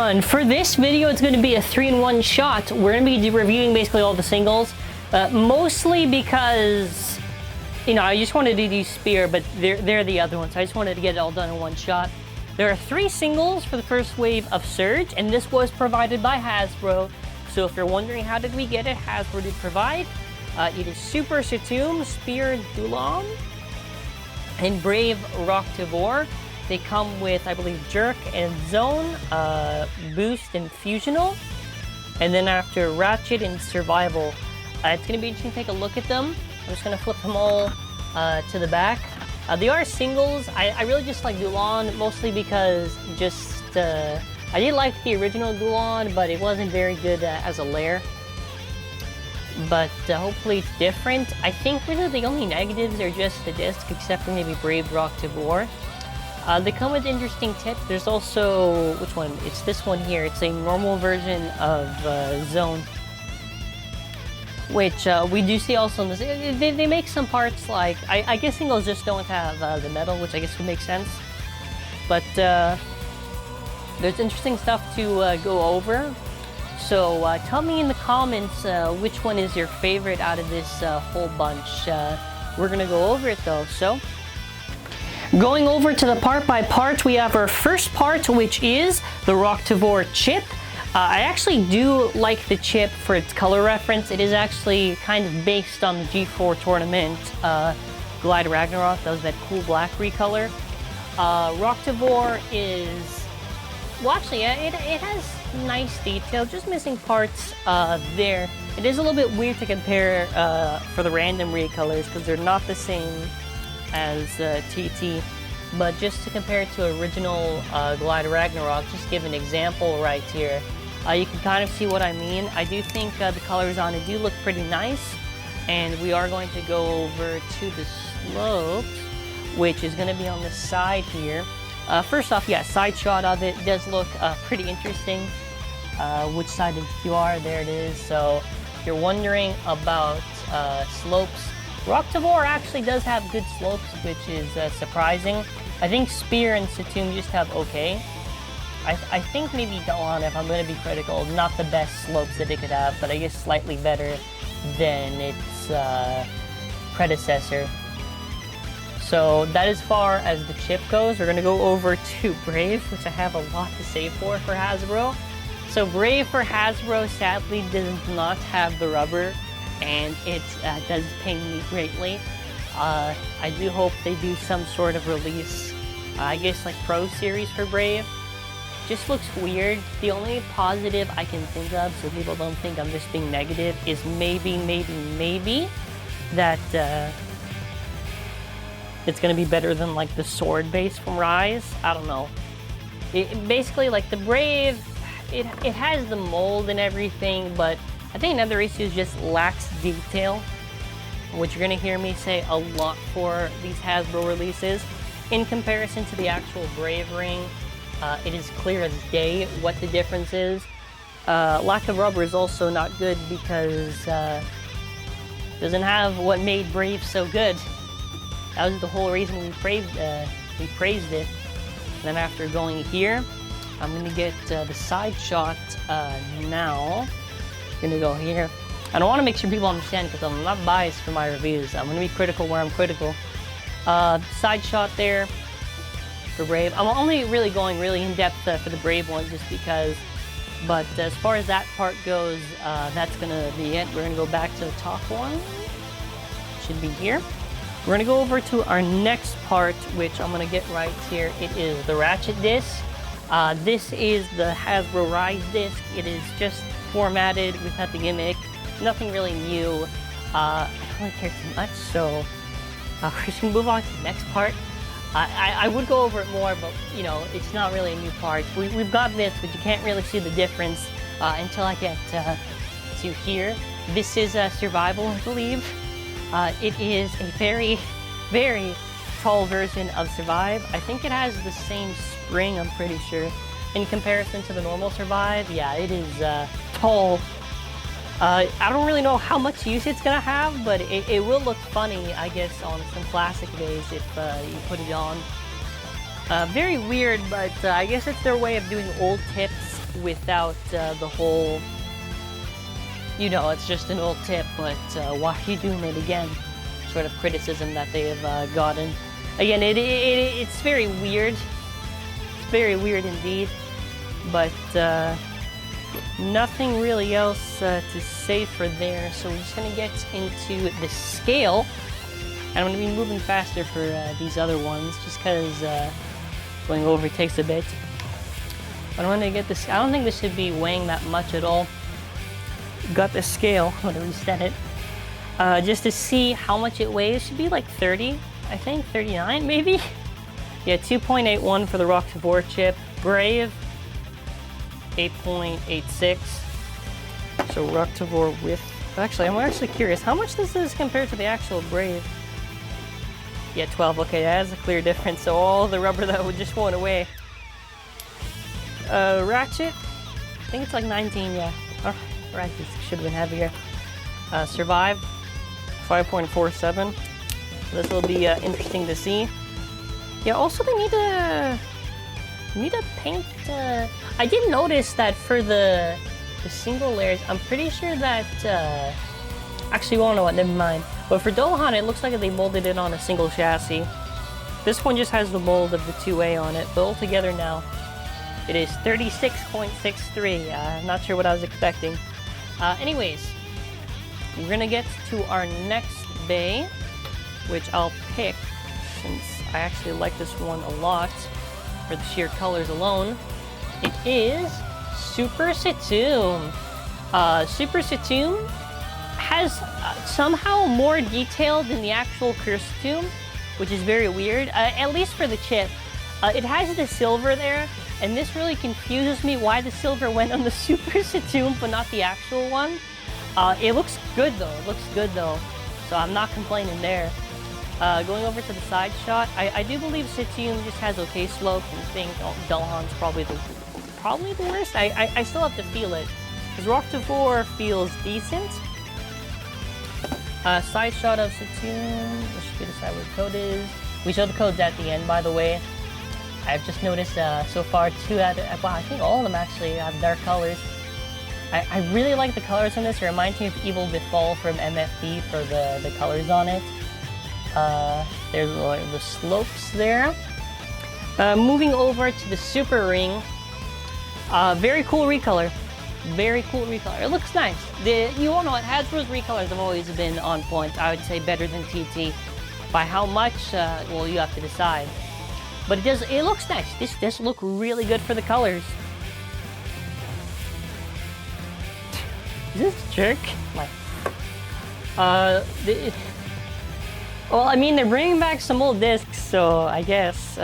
done. For this video, it's going to be a 3-in-1 shot. We're going to be reviewing basically all the singles, mostly because, you know, I just wanted to do Spear, but they're the other ones. I just wanted to get it all done in one shot. There are 3 singles for the first wave of Surge, and this was provided by Hasbro. So if you're wondering how did we get it, Hasbro did provide. It is Super Satomb, Spear Dullahan, and Brave Roktavor. They come with, I believe, Jerk and Zone, Boost and Fusional. And then after Ratchet and Survival. It's going to be interesting to take a look at them. I'm just going to flip them all to the back. They are singles. I really just like Dullahan, mostly because just, I did like the original Dullahan, but it wasn't very good as a lair. But hopefully it's different. I think really the only negatives are just the disc, except for maybe Brave Roktavor. They come with interesting tips. There's also, which one? It's this one here. It's a normal version of Zone, which we do see also in this. They make some parts like, I guess singles just don't have the metal, which I guess would make sense. But there's interesting stuff to go over. So tell me in the comments which one is your favorite out of this whole bunch. We're gonna go over it though. So going over to the part by part, we have our first part, which is the Rocktavor Chip. I actually do like the chip for its color reference. It is actually kind of based on the G4 tournament Glide Ragnarok. That was that cool black recolor. Rocktavor is, well, actually, it has nice detail, just missing parts there. It is a little bit weird to compare for the random recolors because they're not the same as TT, but just to compare it to original Glide Ragnarok, just give an example right here. You can kind of see what I mean. I do think the colors on it do look pretty nice, and we are going to go over to the slopes, which is going to be on the side here. First off, yeah, side shot of it does look pretty interesting. Which side of you are, there it is. So if you're wondering about slopes, Rocktavor actually does have good slopes, which is surprising. I think Spear and Satomb just have okay. I think maybe Dullahan, if I'm going to be critical, not the best slopes that it could have, but I guess slightly better than its predecessor. So that as far as the chip goes, we're going to go over to Brave, which I have a lot to say for Hasbro. So Brave for Hasbro sadly does not have the rubber, and it does pain me greatly. I do hope they do some sort of release, I guess like Pro Series for Brave. Just looks weird. The only positive I can think of, so people don't think I'm just being negative, is maybe that it's gonna be better than like the sword base from Rise. I don't know. Basically, like the Brave, it has the mold and everything, but I think another issue is just lacks detail, which you're gonna hear me say a lot for these Hasbro releases. In comparison to the actual Brave ring, it is clear as day what the difference is. Lack of rubber is also not good because it doesn't have what made Brave so good. That was the whole reason we praised it. And then after going here, I'm gonna get the side shot now. Gonna go here. I don't want to make sure people understand because I'm not biased for my reviews. I'm gonna be critical where I'm critical. Side shot there for Brave. I'm only really going really in depth for the Brave one just because. But as far as that part goes, that's gonna be it. We're gonna go back to the top one. Should be here. We're gonna go over to our next part, which I'm gonna get right here. It is the Ratchet Disc. This is the Hasbro Rise disc. It is just formatted without the gimmick. Nothing really new. I don't really care too much, so we're just gonna move on to the next part. I would go over it more, but you know, it's not really a new part. We've got this, but you can't really see the difference until I get to here. This is Survival, I believe. It is a very, very tall version of Survive. I think it has the same spring, I'm pretty sure. In comparison to the normal Survive, yeah, it is tall. I don't really know how much use it's gonna have, but it will look funny, I guess, on some classic days if you put it on. Very weird, but I guess it's their way of doing old tips without the whole, you know, it's just an old tip, but why are you doing it again? Sort of criticism that they have gotten. Again, it's very weird. It's very weird indeed, but nothing really else to say for there. So we're just gonna get into the scale, and I'm gonna be moving faster for these other ones, just because going over takes a bit. But I'm gonna get this. I don't think this should be weighing that much at all. Got the scale. I'm gonna reset it just to see how much it weighs. It should be like 30, I think, 39 maybe. Yeah, 2.81 for the Rocktavor chip. Brave 8.86. So Rocktavor with. Actually, I'm actually curious. How much does this compare to the actual Brave? Yeah, 12. Okay, that's a clear difference. So all the rubber that would just went away. Ratchet, I think it's like 19. Yeah. Oh, right, this should have been heavier. Survive 5.47. So this will be interesting to see. Yeah. Also, they need to paint. I did notice that for the single layers, I'm pretty sure that. Actually, well, no, what? Never mind. But for Dullahan, it looks like they molded it on a single chassis. This one just has the mold of the 2A on it, but altogether now, it is 36.63. I'm not sure what I was expecting. Anyways, we're gonna get to our next bay, which I'll pick since I actually like this one a lot for the sheer colors alone. It is Super Satomb. Super Satomb has somehow more detail than the actual Curse Satomb, which is very weird, at least for the chip. It has the silver there, and this really confuses me why the silver went on the Super Satomb but not the actual one. It looks good though, so I'm not complaining there. Going over to the side shot, I do believe Satomb just has okay slope, and I think Dullahan's probably the worst. I still have to feel it, because Rocktavor feels decent. Side shot of Satomb, let's just decide what the code is. We show the codes at the end, by the way. I've just noticed so far wow, I think all of them actually have dark colors. I really like the colors on this. It reminds me of Evil Befall from MFB for the colors on it. There's the slopes there. Moving over to the Super Ring. Very cool recolor. Very cool recolor. It looks nice. You all know what, HASBRO's recolors have always been on point. I would say better than TT. By how much? Well, you have to decide. But it looks nice. This look really good for the colors. Is this a jerk? Like, well, I mean, they're bringing back some old discs, so I guess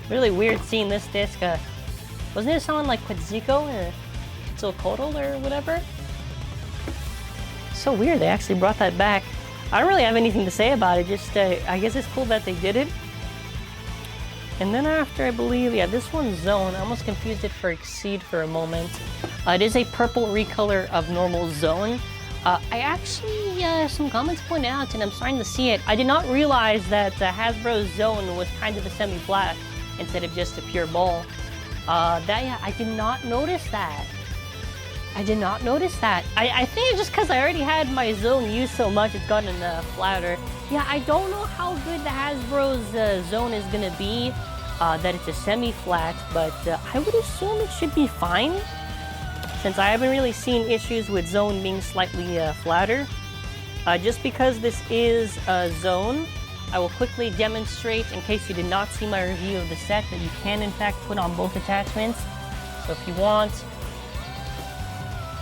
really weird seeing this disc. Wasn't it someone like Quetzalcoatl or Quetzalcoatl or whatever? So weird. They actually brought that back. I don't really have anything to say about it. Just I guess it's cool that they did it. And then after, I believe, yeah, this one's Zone. I almost confused it for Exceed for a moment. It is a purple recolor of normal Zone. I actually, some comments pointed out, and I'm starting to see it. I did not realize that HASBRO's Zone was kind of a semi-flat instead of just a pure ball. Yeah, I did not notice that. I did not notice that. I think it's just because I already had my Zone used so much, it's gotten flatter. Yeah, I don't know how good the HASBRO's Zone is going to be, that it's a semi-flat, but I would assume it should be fine, since I haven't really seen issues with Zone being slightly flatter. Just because this is a Zone, I will quickly demonstrate, in case you did not see my review of the set, that you can in fact put on both attachments. So if you want,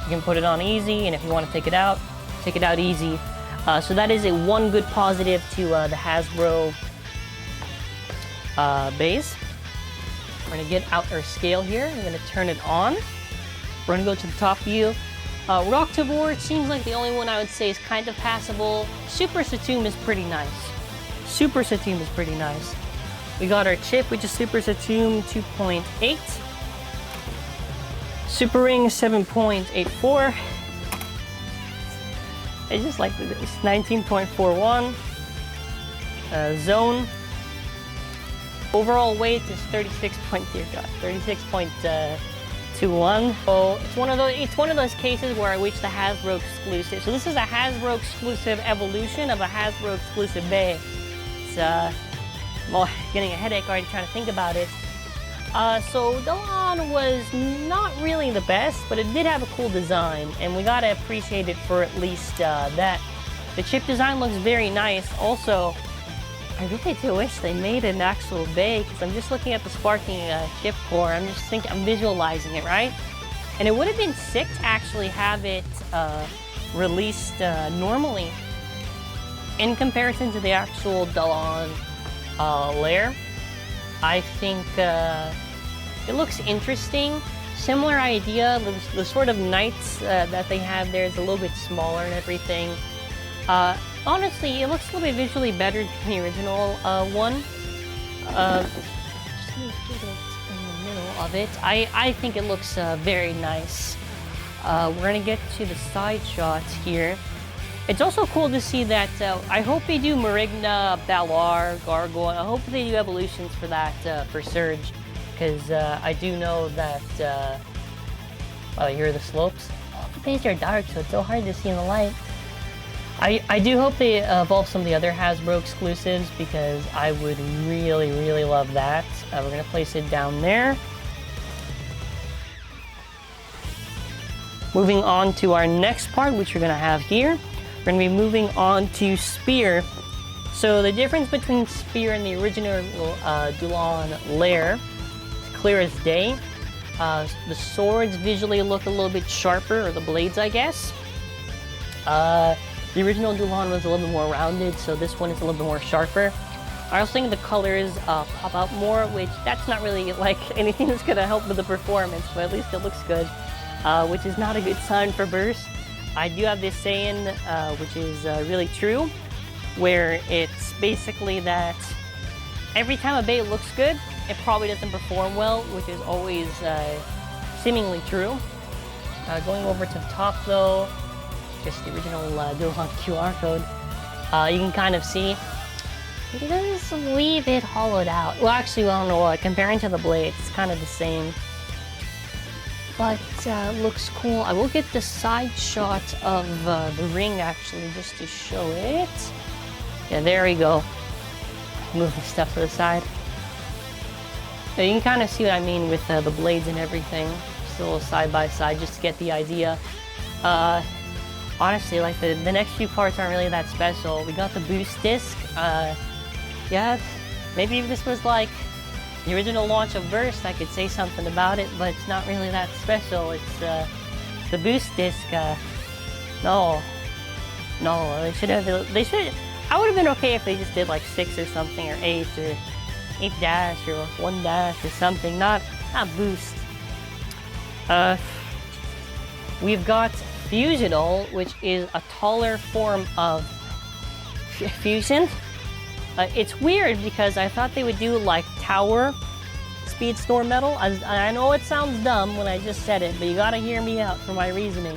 you can put it on easy, and if you want to take it out easy. So that is a one good positive to the HASBRO base. We're going to get out our scale here. I'm going to turn it on. We're going to go to the top view. Rocktavor, it seems like the only one I would say is kind of passable. Super Satomb is pretty nice. Super Satomb is pretty nice. We got our chip, which is Super Satomb 2.8. Super Ring 7.84. I just like this. 19.41. Zone. Overall weight is 36.3. 2-1. So it's one of those cases where I wish the HASBRO exclusive. So this is a HASBRO exclusive evolution of a HASBRO exclusive bay. It's well, getting a headache already trying to think about it. So Dullahan was not really the best, but it did have a cool design, and we gotta appreciate it for at least that. The chip design looks very nice. Also, I really do wish they made an actual bay, because I'm just looking at the sparking chip core. I'm visualizing it, right? And it would have been sick to actually have it released normally in comparison to the actual Dullahan layer. I think it looks interesting. Similar idea, the sort of knights that they have there is a little bit smaller and everything. Honestly, it looks a little bit visually better than the original one. Just gonna get it in the middle of it. I think it looks very nice. We're gonna get to the side shots here. It's also cool to see that, I hope they do Marigna, Balar, Gargoyle. I hope they do evolutions for that, for Surge. Because I do know that, oh, here are the slopes. Oh, the bays are dark, so it's so hard to see in the light. I do hope they evolve some of the other HASBRO exclusives, because I would really, really love that. We're going to place it down there. Moving on to our next part, which we're going to have here. We're going to be moving on to Spear. So the difference between Spear and the original Dullahan layer is clear as day. The swords visually look a little bit sharper, or the blades, I guess. The original Dullahan was a little bit more rounded, so this one is a little bit more sharper. I also think the colors pop out more, which that's not really like anything that's going to help with the performance, but at least it looks good, which is not a good sign for burst. I do have this saying, which is really true, where it's basically that every time a bay looks good, it probably doesn't perform well, which is always seemingly true. Going over to the top though, just the original Dullahan QR code, you can kind of see it is a wee bit hollowed out. Well, actually, I don't know what, comparing to the blade, it's kind of the same. But looks cool. I will get the side shot of the ring actually, just to show it. Yeah, there we go. Move the stuff to the side. So you can kind of see what I mean with the blades and everything. Just a little side by side, just to get the idea. Honestly, like the next few parts aren't really that special. We got the boost disc. Yeah, maybe if this was like the original launch of Burst, I could say something about it, but it's not really that special. It's the boost disc. No, they should. I would have been okay if they just did like 6 or something, or 8 dash or 1 dash or something. Not boost. We've got Fusional, which is a taller form of Fusion. It's weird because I thought they would do like Tower Speedstorm Metal. I know it sounds dumb when I just said it, but you gotta hear me out for my reasoning.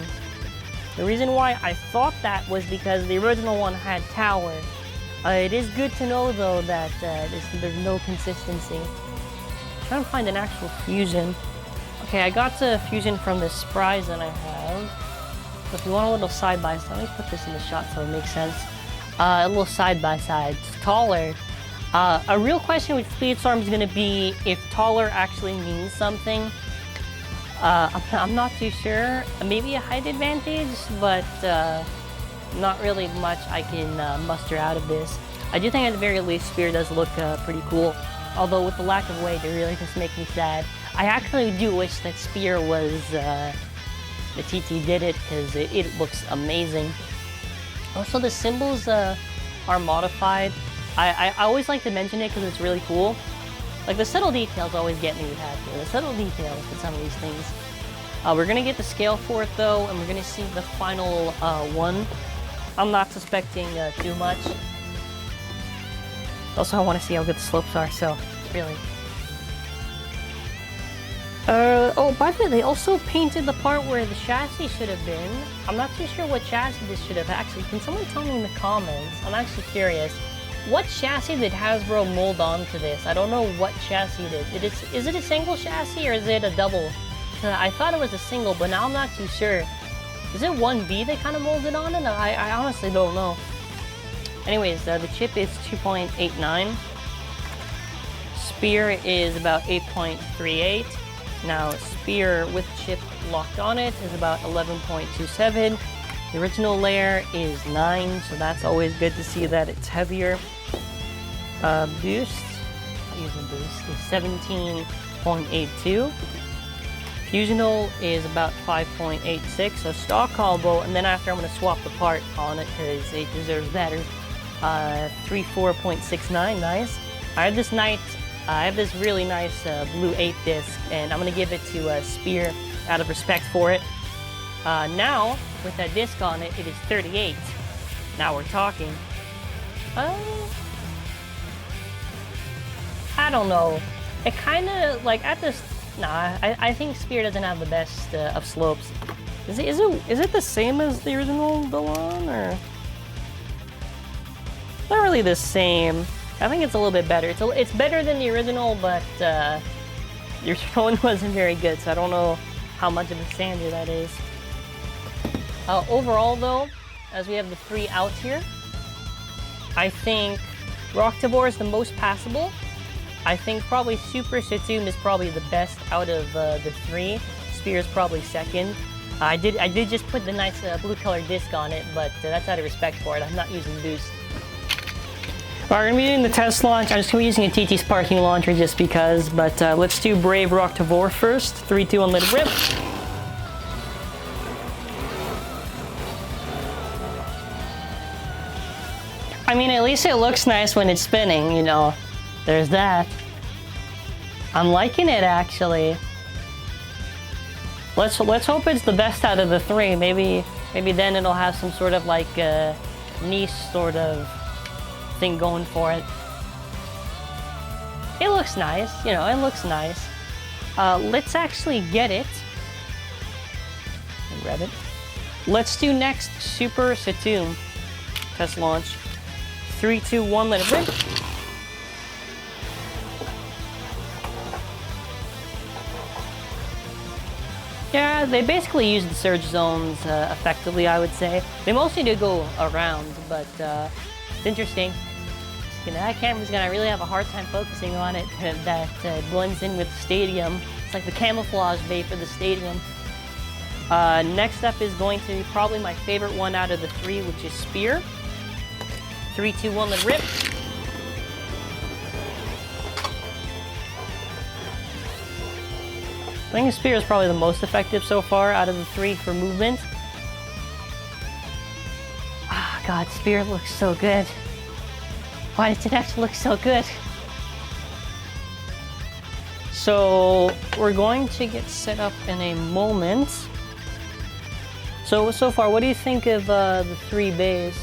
The reason why I thought that was because the original one had Tower. It is good to know though that there's no consistency. I'm trying to find an actual Fusion. Okay, I got the Fusion from this prize that I have. So if you want a little side by side, let me put this in the shot so it makes sense. A little side by side. It's taller. A real question with Speedstorm is going to be if taller actually means something. I'm not too sure. Maybe a height advantage, but not really much I can muster out of this. I do think at the very least Spear does look pretty cool. Although with the lack of weight, it really does make me sad. I actually do wish that Spear was the TT did it, because it looks amazing. Also, the symbols are modified. I always like to mention it because it's really cool. Like, the subtle details always get me with HASBRO. The subtle details with some of these things. We're going to get the scale for it, though, and we're going to see the final one. I'm not suspecting too much. Also, I want to see how good the slopes are, so really. Oh, by the way, they also painted the part where the chassis should have been. I'm not too sure what chassis this should have actually. Can someone tell me in the comments? I'm actually curious. What chassis did HASBRO mold onto this? I don't know what chassis it is. Is it a single chassis or is it a double I thought it was a single, but now I'm not too sure. Is it 1B they kind of molded on it? I honestly don't know. Anyways, the chip is 2.89. Spear is about 8.38. Now, Spear with chip locked on it is about 11.27. The original layer is 9, so that's always good to see that it's heavier. Boost, I'll use a boost, is 17.82. Fusional is about 5.86, so stock combo, and then after I'm going to swap the part on it because it deserves better. 34.69, nice. I have this really nice blue 8 disc, and I'm going to give it to Spear out of respect for it. Now, with that disc on it, it is 38. Now we're talking. I don't know. It kind of, like, at this... Nah, I think Spear doesn't have the best of slopes. Is it the same as the original Dullahan, or? Not really the same. I think it's a little bit better. It's better than the original, but the original one wasn't very good, so I don't know how much of a standard that is. Overall, though, as we have the 3 out here, I think Rocktavor is the most passable. I think probably Super Satomb is probably the best out of the 3. Spear is probably second. I did just put the nice blue colored disc on it, but that's out of respect for it. I'm not using boost. Alright, we're going to be doing the test launch. I'm just going to be using a TT Sparking launcher just because, but let's do Brave Roktavor first. 3, 2, 1, let it rip. I mean, at least it looks nice when it's spinning, you know. There's that. I'm liking it, actually. Let's hope it's the best out of the 3. Maybe then it'll have some sort of like niche sort of thing going for it. It looks nice, you know. It looks nice. Let's actually get it. Grab it. Let's do next Super Satomb test launch. 3, 2, 1, let it rip. Yeah, they basically use the surge zones effectively, I would say. They mostly do go around, but it's interesting. You know, that camera's gonna really have a hard time focusing on it. That blends in with the stadium. It's like the camouflage bay for the stadium. Next up is going to be probably my favorite one out of the 3, which is Spear. 3, 2, 1, let it rip. I think Spear is probably the most effective so far out of the 3 for movement. Ah, God, Spear looks so good. Why does it actually look so good? So, we're going to get set up in a moment. So far, what do you think of the 3 beys?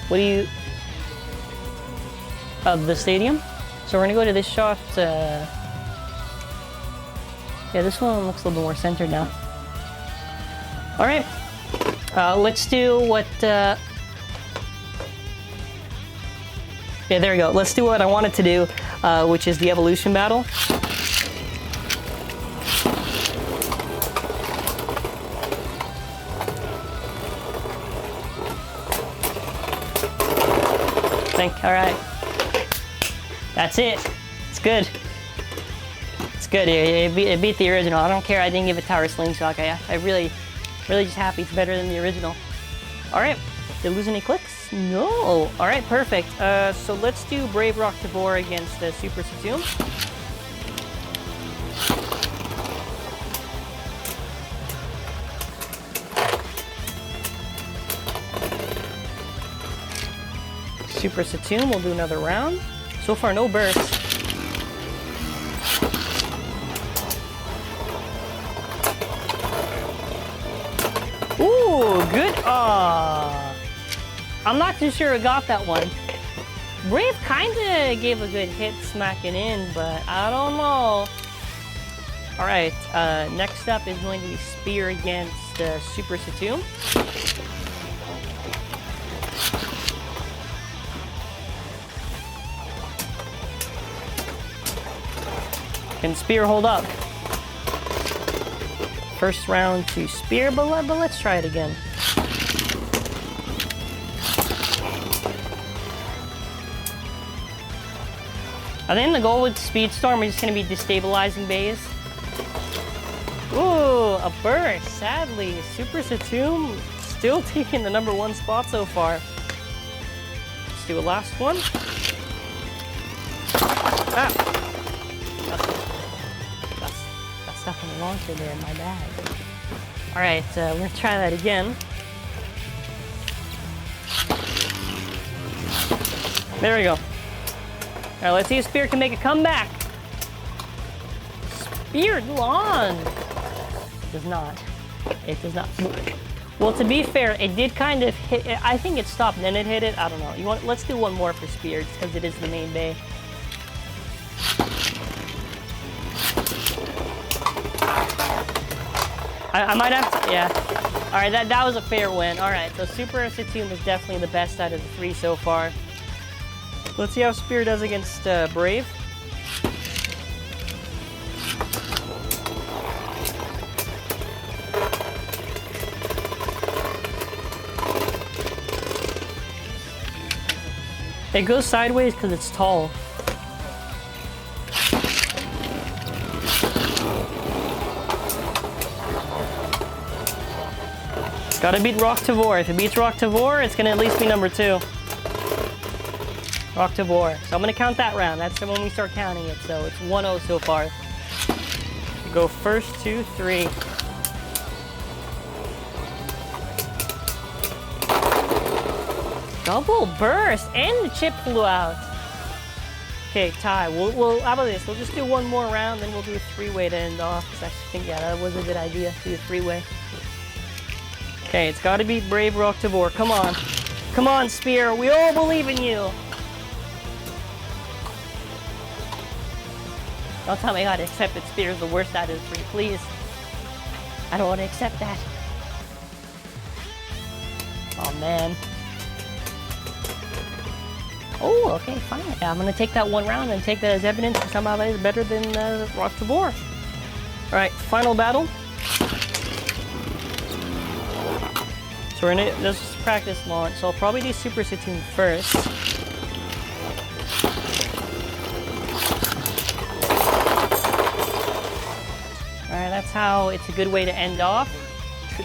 What do you... of the stadium? So we're gonna go to this shot. Yeah, this one looks a little bit more centered now. All right, let's do what. Yeah, there we go. Let's do what I wanted to do, which is the evolution battle. All right. That's it. It's good. It's good. It beat the original. I don't care. I didn't give it Tower Slingshot. I really just happy it's better than the original. All right. Did I lose any clicks? No. All right. Perfect. So let's do Brave Roktavor against Super Satomb. Super Satomb will do another round. So far, no bursts. Ooh, good. I'm not too sure I got that one. Brave kind of gave a good hit smacking in, but I don't know. All right, next up is going to be Spear against Super Satomb. Can Spear hold up? First round to Spear, but let's try it again. I think the goal with Speedstorm is just going to be destabilizing beys. Ooh, a burst. Sadly, Super Satomb still taking the #1 spot so far. Let's do a last one. Ah! Got stuff in the launcher there in my bag. Alright, we're going to try that again. There we go. Alright, let's see if Spear can make a comeback. Spear Dullahan. Does not. It does not. Well, to be fair, it did kind of hit. I think it stopped, and then it hit it. I don't know. You want? Let's do one more for Spear, because it is the main bay. I might have to. Yeah. All right, that was a fair win. All right, so Super Satomb is definitely the best out of the 3 so far. Let's see how Spear does against Brave. It goes sideways because it's tall. Gotta beat Rocktavor. If it beats Rocktavor, it's gonna at least be #2. Rocktavor. So I'm gonna count that round. That's when we start counting it. So it's 1-0 so far. Go first, 2, 3. Double burst, and the chip flew out. Okay, tie. We'll how about this? We'll just do one more round, then we'll do a 3-way to end off. Because I actually think, yeah, that was a good idea. Do a 3-way. Okay, it's got to be Brave Roktavor. Come on. Come on, Spear. We all believe in you. Don't tell me I gotta accept that Spear is the worst out of the 3, please. I don't want to accept that. Oh, man. Oh, okay, fine. I'm gonna take that one round and take that as evidence for somebody is better than Rocktavor. All right, final battle. So we're gonna, this is practice launch, so I'll probably do Super Satomb first. Alright, that's how it's a good way to end off.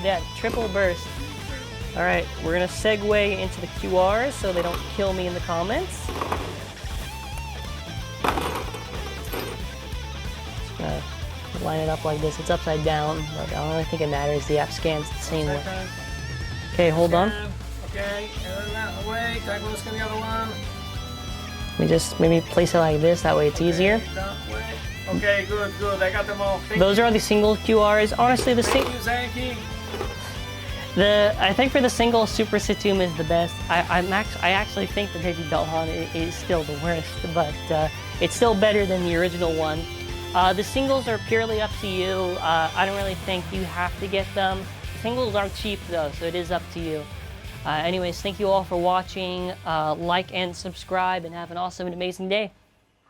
That triple burst. Alright, we're gonna segue into the QRs so they don't kill me in the comments. Just gonna line it up like this. It's upside down, but I don't really think it matters. The app scans the same way. Okay, hold on. Okay, away. Scan the other one. Let me just maybe place it like this. That way it's easier. Okay, good. I got them all. Those are the single QRs. Honestly, the Thank you, ZANKYE. I think for the single, Super Satomb is the best. I actually think the Ratchet Disc is still the worst, but it's still better than the original one. The singles are purely up to you. I don't really think you have to get them. Singles are cheap though, so it is up to you. Anyways, thank you all for watching. Like and subscribe, and have an awesome and amazing day.